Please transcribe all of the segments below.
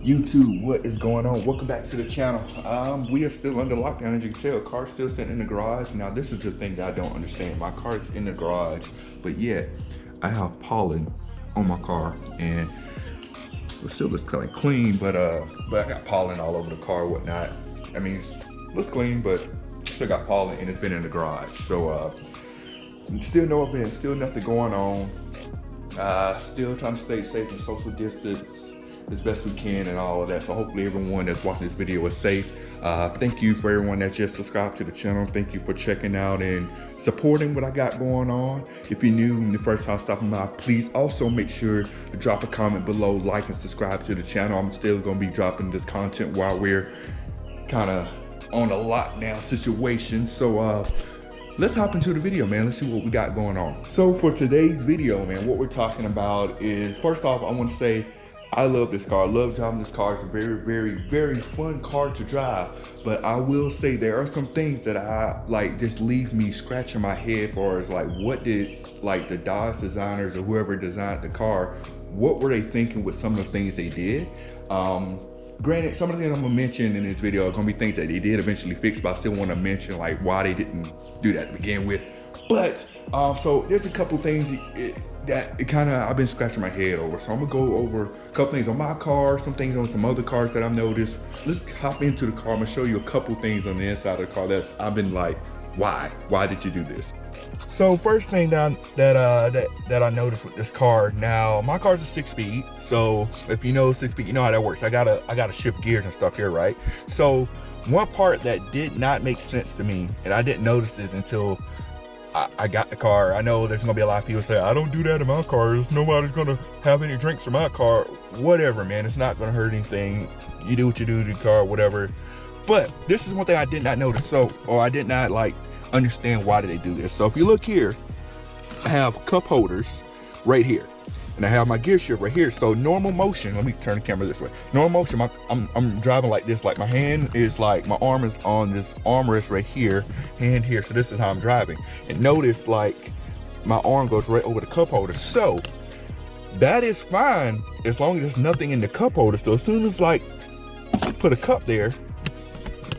YouTube, what is going on? Welcome back to the channel. We are still under lockdown, as you can tell. Car's still sitting in the garage. Now, this is the thing that I don't understand. My car's in the garage, but yet I have pollen on my car, and it still looks kind of clean, but I got pollen all over the car, whatnot. I mean, it looks clean, but still got pollen, and it's been in the garage. So still no event, still nothing going on. Still trying to stay safe and social distance as best we can and all of that. So hopefully everyone that's watching this video is safe. Thank you for everyone that just subscribed to the channel. Thank you for checking out and supporting what I got going on. If you're new and the first time stopping by, please also make sure to drop a comment below, like and subscribe to the channel. I'm still gonna be dropping this content while we're kind of on a lockdown situation. So let's hop into the video, man. Let's see what we got going on. So for today's video, man, what we're talking about is, first off, I want to say I love this car. I love driving this car. It's a very, very, very fun car to drive. But I will say there are some things that I like just leave me scratching my head for, as like, what did like the Dodge designers or whoever designed the car, what were they thinking with some of the things they did? Granted, some of the things I'm gonna mention in this video are gonna be things that they did eventually fix, but I still wanna mention like why they didn't do that to begin with. But so there's a couple things that I've been scratching my head over. So I'm gonna go over a couple things on my car, some things on some other cars that I've noticed. Let's hop into the car. I'm gonna show you a couple things on the inside of the car that's I've been like, why did you do this? So first thing that I noticed with this car, now my car's a 6-speed. So if you know 6-speed, you know how that works. I gotta shift gears and stuff here, right? So one part that did not make sense to me, and I didn't notice this until I got the car. I know there's gonna be a lot of people say, I don't do that in my cars. Nobody's gonna have any drinks in my car. Whatever, man, it's not gonna hurt anything. You do what you do to the car, whatever. But this is one thing I did not notice. Or I did not like understand why did they do this. So if you look here, I have cup holders right here, and I have my gear shift right here. So normal motion, let me turn the camera this way. Normal motion, I'm driving like this, like my hand is like, my arm is on this armrest right here, hand here. So this is how I'm driving. And notice like my arm goes right over the cup holder. So that is fine as long as there's nothing in the cup holder. So as soon as like put a cup there,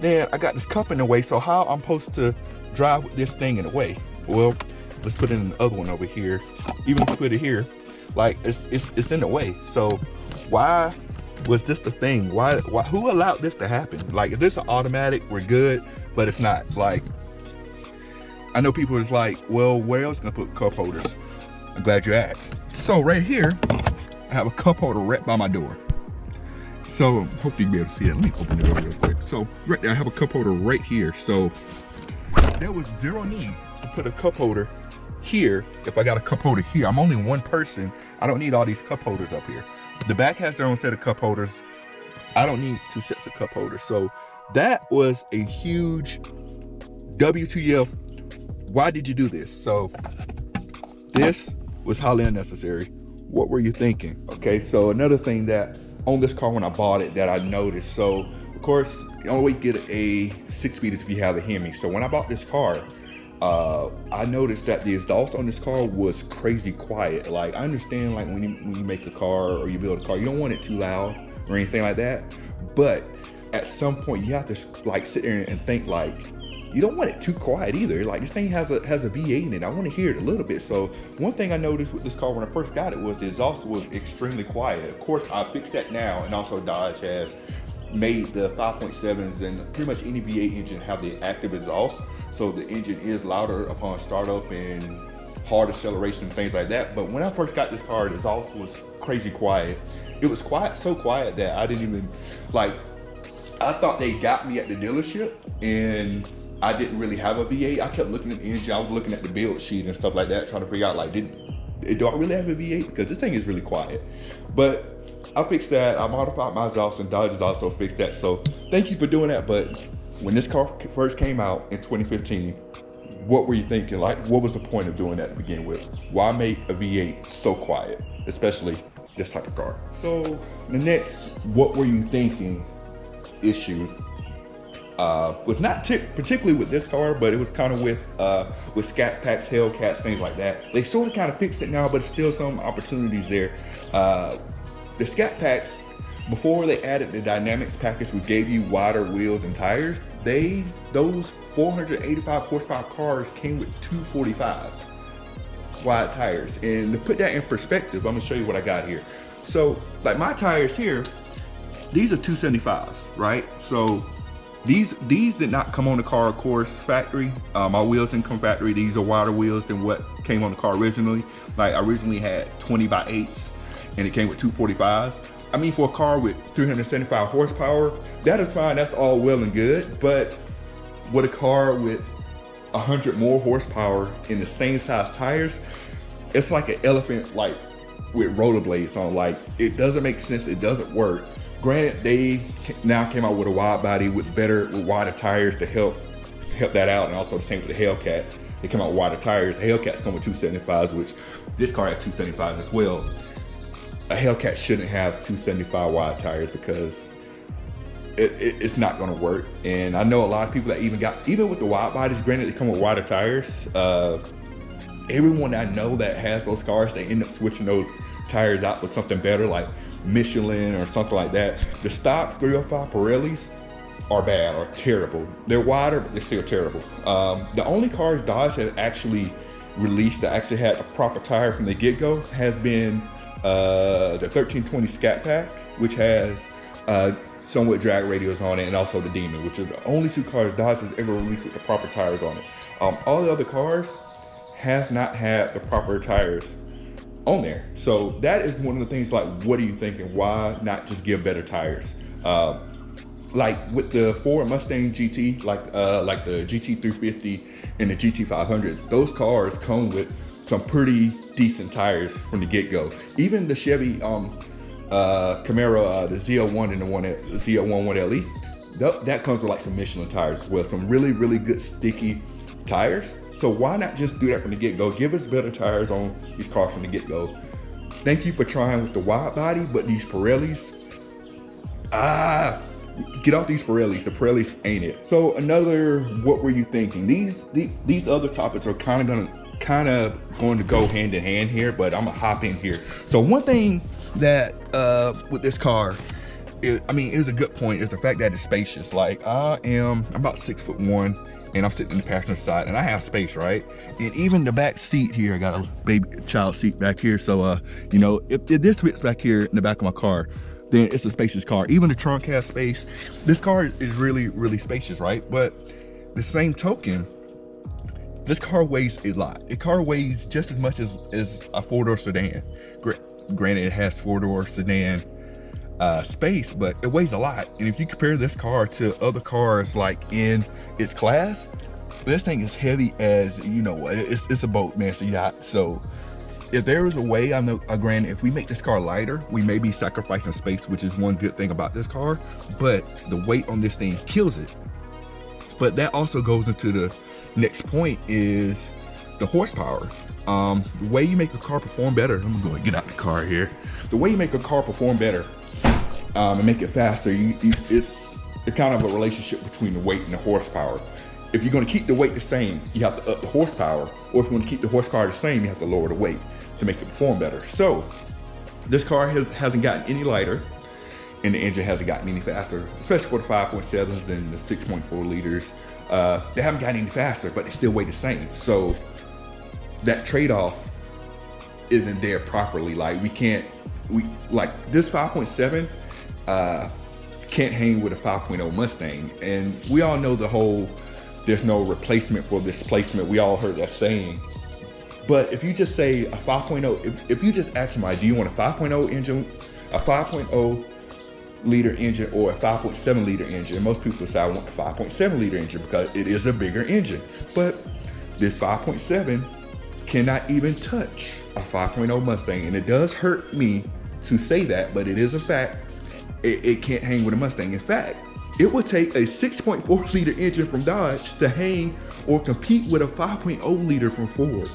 then I got this cup in the way. So how I'm supposed to drive with this thing in the way? Well, let's put in the other one over here. Even if we put it here, like it's in the way. So why was this the thing? Why who allowed this to happen? Like, if this is automatic, we're good, but it's not. Like, I know people is like, well, where else gonna put cup holders? I'm glad you asked. So right here, I have a cup holder right by my door. So hopefully you can be able to see it. Let me open it up real quick. So right there, I have a cup holder right here. So there was zero need to put a cup holder here. If I got a cup holder here, I'm only one person. I don't need all these cup holders up here. The back has their own set of cup holders. I don't need 2 sets of cup holders. So that was a huge WTF. Why did you do this? So this was highly unnecessary. What were you thinking? Okay, so another thing that on this car when I bought it that I noticed, so of course the only way you get a 6-speed is if you have the Hemi. So when I bought this car, I noticed that the exhaust on this car was crazy quiet. Like, I understand like when you make a car or you build a car, you don't want it too loud or anything like that, but at some point you have to like sit there and think like, you don't want it too quiet either. Like, this thing has a V8 in it. I want to hear it a little bit. So one thing I noticed with this car when I first got it was the exhaust was extremely quiet. Of course, I fixed that now, and also Dodge has made the 5.7s and pretty much any V8 engine have the active exhaust. So the engine is louder upon startup and hard acceleration and things like that. But when I first got this car, the exhaust was crazy quiet. It was quiet, so quiet that I didn't even, like, I thought they got me at the dealership and I didn't really have a V8. I kept looking at the engine. I was looking at the build sheet and stuff like that, trying to figure out like, do I really have a V8? Because this thing is really quiet. But I fixed that. I modified my exhaust, and Dodge has also fixed that. So thank you for doing that. But when this car first came out in 2015, what were you thinking? Like, what was the point of doing that to begin with? Why make a V8 so quiet, especially this type of car? So the next, what were you thinking issue was not particularly with this car, but it was kind of with scat packs, Hellcats, things like that. They sort of kind of fixed it now, but still some opportunities there. The scat packs, before they added the dynamics package, which gave you wider wheels and tires, those 485 horsepower cars came with 245s wide tires. And to put that in perspective, I'm gonna show you what I got here. So like my tires here, these are 275s, right? So these did not come on the car, of course, factory. My wheels didn't come factory. These are wider wheels than what came on the car originally. Like I originally had 20x8s and it came with 245s. I mean, for a car with 375 horsepower, that is fine, that's all well and good. But with a car with 100 more horsepower in the same size tires, it's like an elephant like with rollerblades on. Like, it doesn't make sense, it doesn't work. Granted, they now came out with a wide body with wider tires to help that out, and also the same with the Hellcats. They came out with wider tires. The Hellcats come with 275s, which this car had 275s as well. A Hellcat shouldn't have 275 wide tires because it's not gonna work. And I know a lot of people that even with the wide bodies, granted they come with wider tires, everyone I know that has those cars, they end up switching those tires out with something better, like Michelin or something like that. The stock 305 Pirellis are bad or terrible. They're wider, but they're still terrible. The only cars Dodge has actually released that actually had a proper tire from the get-go has been the 1320 Scat Pack, which has somewhat drag radials on it, and also the Demon, which are the only two cars Dodge has ever released with the proper tires on it. All the other cars has not had the proper tires on there. So that is one of the things, like, what are you thinking? Why not just give better tires? Like with the Ford Mustang GT, like the GT350 and the GT500, those cars come with some pretty decent tires from the get-go. Even the Chevy Camaro, the Z01 and the Z01 1LE, that comes with like some Michelin tires as well, some really, really good sticky tires. So why not just do that from the get-go? Give us better tires on these cars from the get-go. Thank you for trying with the wide body, but these Pirellis, get off these Pirellis. The Pirellis ain't it. So another, what were you thinking? These other topics are kind of going to go hand in hand here, but I'm gonna hop in here. So one thing that with this car, it was a good point, is the fact that it's spacious. Like I'm about 6'1", and I'm sitting in the passenger side, and I have space, right? And even the back seat here, I got a baby child seat back here. So you know, if this fits back here in the back of my car, then it's a spacious car. Even the trunk has space. This car is really, really spacious, right? But the same token, this car weighs a lot. The car weighs just as much as a four-door sedan. Granted, it has four-door sedan space, but it weighs a lot. And if you compare this car to other cars like in its class, this thing is heavy as, you know, it's a boat, man, it's a yacht. So if there is a way, I know, granted, if we make this car lighter, we may be sacrificing space, which is one good thing about this car, but the weight on this thing kills it. But that also goes into the next point, is the horsepower. The way you make a car perform better, I'm gonna go and get out the car here. The way you make a car perform better and make it faster, it's kind of a relationship between the weight and the horsepower. If you're gonna keep the weight the same, you have to up the horsepower, or if you want to keep the horsepower the same, you have to lower the weight to make it perform better. So this car hasn't gotten any lighter, and the engine hasn't gotten any faster, especially for the 5.7s and the 6.4 liters. They haven't gotten any faster, but they still weigh the same. So that trade-off isn't there properly. Like like this 5.7 can't hang with a 5.0 Mustang. And we all know the whole, there's no replacement for displacement. We all heard that saying. But if you just say a 5.0, if you just ask somebody, do you want a 5.0 engine, a 5.0 liter engine, or a 5.7 liter engine? Most people say I want a 5.7 liter engine because it is a bigger engine. But this 5.7 cannot even touch a 5.0 Mustang. And it does hurt me to say that, but it is a fact. It can't hang with a Mustang. In fact, it would take a 6.4 liter engine from Dodge to hang or compete with a 5.0 liter from Ford.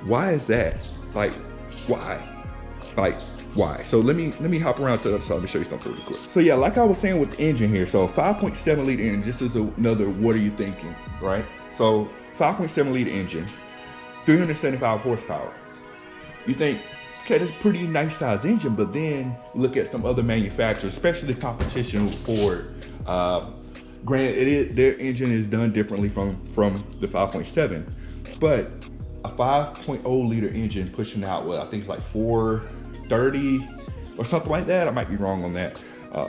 Why is that? Like, why? Like, why? So let me hop around to the other side to show you something really quick. So yeah, like I was saying with the engine here, so 5.7 liter engine, just as another, what are you thinking, right? So 5.7 liter engine, 375 horsepower. You think okay, that's a pretty nice sized engine, but then look at some other manufacturers, especially the competition with Ford. Granted, their engine is done differently from the 5.7, but a 5.0 liter engine pushing out what I think it's like 430 or something like that. I might be wrong on that.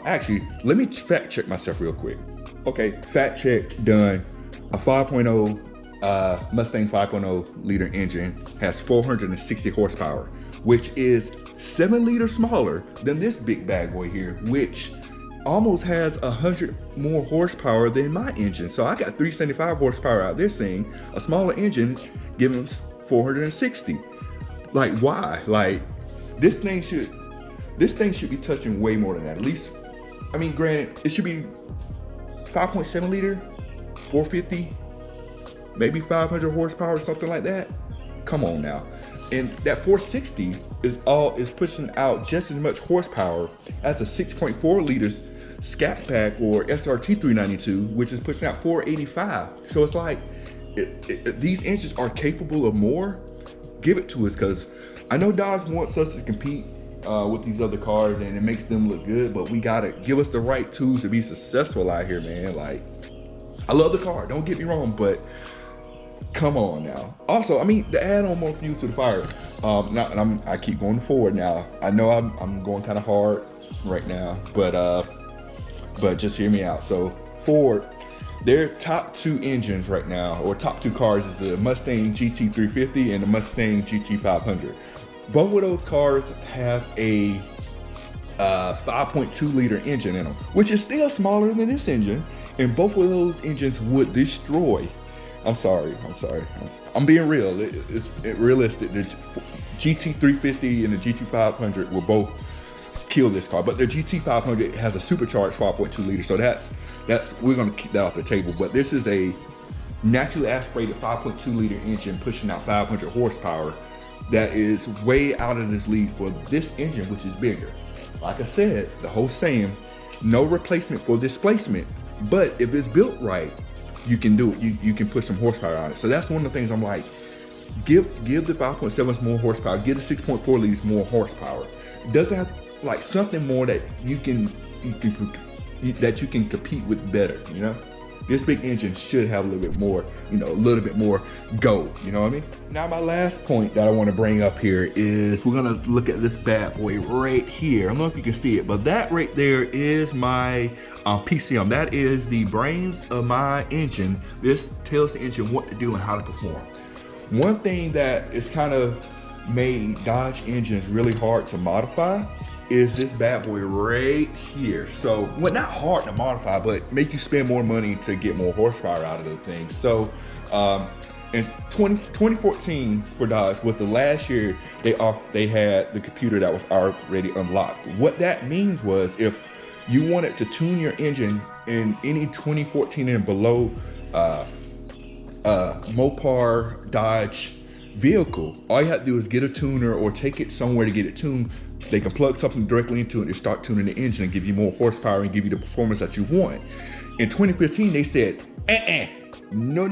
Actually, let me fact check myself real quick. Okay, fact check done. A 5.0 Mustang 5.0 liter engine has 460 horsepower, which is 7 liters smaller than this big bad boy here, which almost has 100 more horsepower than my engine. So I got 375 horsepower out this thing, a smaller engine giving 460. Like, why? Like, this thing should be touching way more than that. At least, I mean, granted, it should be 5.7 liter, 450, maybe 500 horsepower, something like that. Come on now. And that 460 is pushing out just as much horsepower as a 6.4 liters Scat Pack or SRT 392, which is pushing out 485. So it's like, these engines are capable of more. Give it to us, because I know Dodge wants us to compete with these other cars and it makes them look good, but we gotta give us the right tools to be successful out here, man. Like, I love the car, don't get me wrong, but come on now. Also, I mean, to add on more fuel to the fire, I keep going forward now. I know I'm going kind of hard right now, but just hear me out. So Ford, their top 2 engines right now, or top 2 cars, is the Mustang GT350 and the Mustang GT500. Both of those cars have a 5.2 liter engine in them, which is still smaller than this engine, and both of those engines would destroy. I'm sorry. I'm being real. It's realistic. The GT350 and the GT500 will both kill this car, but the GT500 has a supercharged 5.2 liter, so that's we're gonna keep that off the table. But this is a naturally aspirated 5.2 liter engine pushing out 500 horsepower. That is way out of this league for this engine, which is bigger. Like I said, the whole saying, no replacement for displacement. But if it's built right, you can do it. You can put some horsepower on it. So that's one of the things I'm like, give the 5.7s more horsepower, give the 6.4 liters more horsepower. It doesn't have like something more that you can compete with better, you know? This big engine should have a little bit more, a little bit more go, you know what I mean? Now my last point that I want to bring up here is we're gonna look at this bad boy right here. I don't know if you can see it, but that right there is my PCM. That is the brains of my engine. This tells the engine what to do and how to perform. One thing that is kind of made Dodge engines really hard to modify is this bad boy right here. So, well, not hard to modify, but make you spend more money to get more horsepower out of the thing. So, in 2014 for Dodge was the last year they had the computer that was already unlocked. What that means was if you wanted to tune your engine in any 2014 and below Mopar Dodge vehicle, all you have to do is get a tuner or take it somewhere to get it tuned. They can plug something directly into it and start tuning the engine and give you more horsepower and give you the performance that you want. In 2015, they said, no,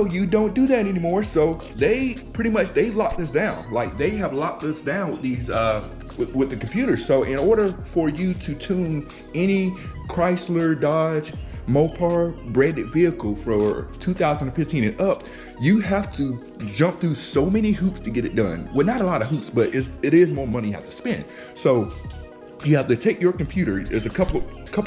you don't do that anymore. So they locked us down. Like, they have locked us down with these, with the computers. So in order for you to tune any Chrysler, Dodge, Mopar branded vehicle for 2015 and up, you have to jump through so many hoops to get it done. Well, not a lot of hoops, but it is more money you have to spend. So you have to take your computer. There's a couple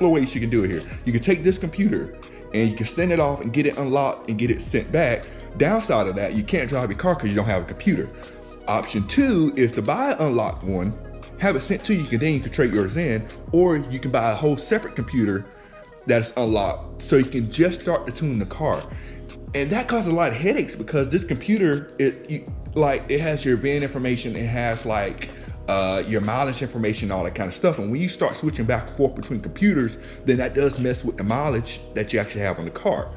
of ways you can do it here. You can take this computer and you can send it off and get it unlocked and get it sent back. Downside of that, you can't drive your car because you don't have a computer. Option 2 is to buy an unlocked one, have it sent to you, then you can trade yours in, or you can buy a whole separate computer that's unlocked so you can just start to tune the car. And that causes a lot of headaches because this computer, it has your VIN information, it has like your mileage information, all that kind of stuff. And when you start switching back and forth between computers, then that does mess with the mileage that you actually have on the car.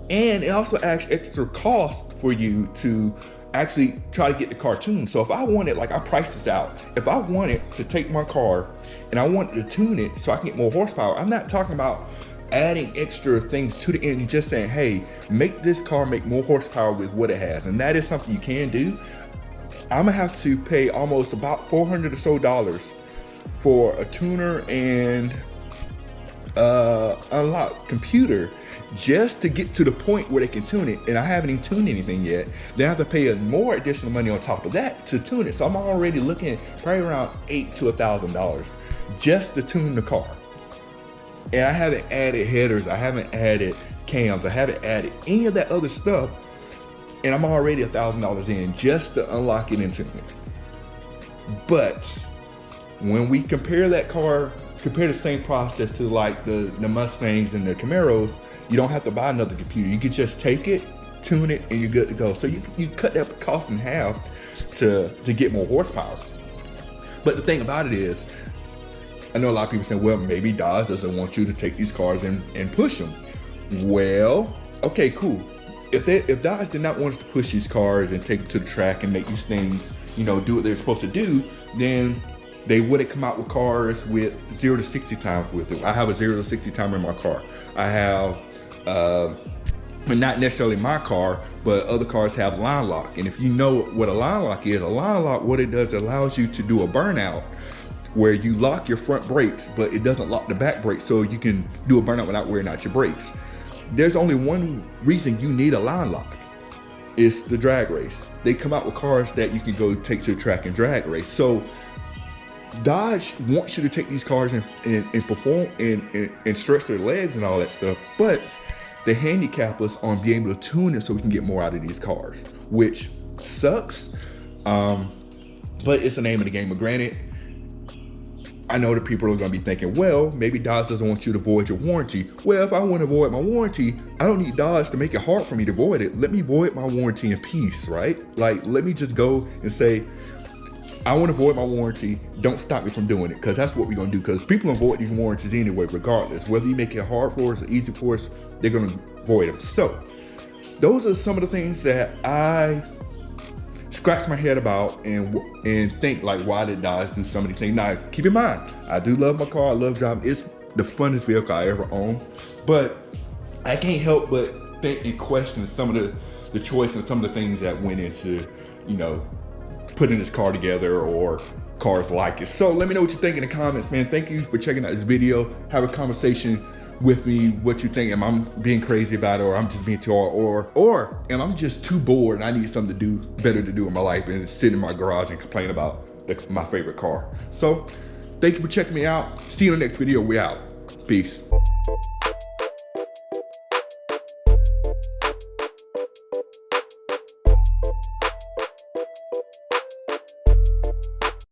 And it also adds extra cost for you to actually try to get the car tuned. So if I wanted, like I priced this out, if I wanted to take my car and I wanted to tune it so I can get more horsepower, I'm not talking about adding extra things to the engine, just saying, hey, make this car make more horsepower with what it has. And that is something you can do. I'm gonna have to pay almost about $400 or so for a tuner and unlock computer just to get to the point where they can tune it, and I haven't even tuned anything yet. They have to pay more additional money on top of that to tune it. So I'm already looking at probably around $8,000 to $1,000 just to tune the car. And I haven't added headers, I haven't added cams, I haven't added any of that other stuff, and I'm already $1,000 in just to unlock it and tune it. But when we compare that car, compare the same process to like the Mustangs and the Camaros, you don't have to buy another computer. You can just take it, tune it, and you're good to go. So you cut that cost in half to get more horsepower. But the thing about it is, I know a lot of people saying, well, maybe Dodge doesn't want you to take these cars and push them. Well, okay, cool. If Dodge did not want us to push these cars and take them to the track and make these things, you know, do what they're supposed to do, then they wouldn't come out with cars with 0 to 60 times with it. I have a 0 to 60 time in my car. I have, but not necessarily my car, but other cars have line lock. And if you know what a line lock is, a line lock, what it does, it allows you to do a burnout where you lock your front brakes, but it doesn't lock the back brakes, so you can do a burnout without wearing out your brakes. There's only one reason you need a line lock. It's the drag race. They come out with cars that you can go take to the track and drag race. So Dodge wants you to take these cars and perform and stretch their legs and all that stuff, but they handicap us on being able to tune it so we can get more out of these cars, which sucks. But it's the name of the game. But granted, I know that people are gonna be thinking, well, maybe Dodge doesn't want you to void your warranty. Well, if I want to void my warranty, I don't need Dodge to make it hard for me to void it. Let me void my warranty in peace, right? Like, let me just go and say, I want to void my warranty. Don't stop me from doing it, because that's what we're gonna do. Because people avoid these warranties anyway, regardless. Whether you make it hard for us or easy for us, they're gonna void them. So those are some of the things that I scratch my head about and think, like, why did Dodge do some of these things? Now, keep in mind, I do love my car. I love driving. It's the funnest vehicle I ever owned. But I can't help but think and question some of the choice and some of the things that went into, you know, putting this car together or cars like it. So let me know what you think in the comments, man. Thank you for checking out this video. Have a conversation with me, what you think. Am I being crazy about it, or I'm just being too hard, or am I just too bored and I need something to do, better to do in my life, and sit in my garage and complain about my favorite car. So thank you for checking me out. See you in the next video. We out. Peace.